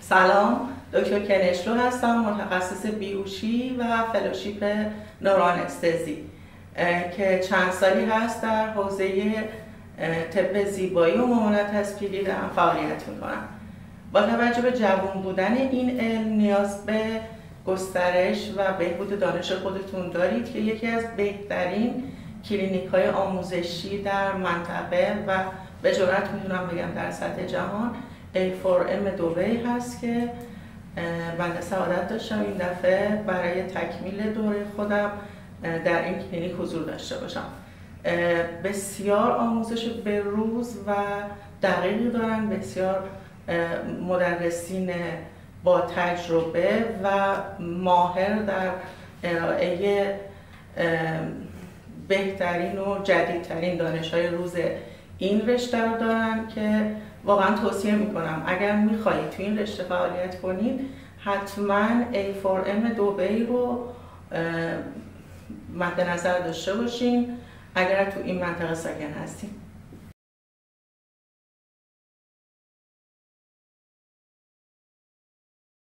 سلام، دکتر کنشلو هستم، متخصص بیهوشی و فلوشیپ نورانستزی که چند سالی هست در حوزه طب زیبایی و معاونت تصویری دارم فعالیت میکنم. با توجه به جوان بودن این علم نیاز به گسترش و بهبود دانش خودتون دارید که یکی از بهترین کلینیک‌های آموزشی در منطقه و به جرئت میتونم بگم در سطح جهان A4M دبی هست که بنده سعادت داشتم این دفعه برای تکمیل دوره خودم در این کلینیک حضور داشته باشم. بسیار آموزش به روز و دقیقی دارن، بسیار مدرسین با تجربه و ماهر در ارائه بهترین و جدیدترین دانش‌های روز این رشته رو دارن که واقعا توصیه میکنم اگر میخواهید تو این رشته فعالیت کنید حتما A4M دبی رو مد نظر داشته باشین اگر تو این منطقه ساکن هستین.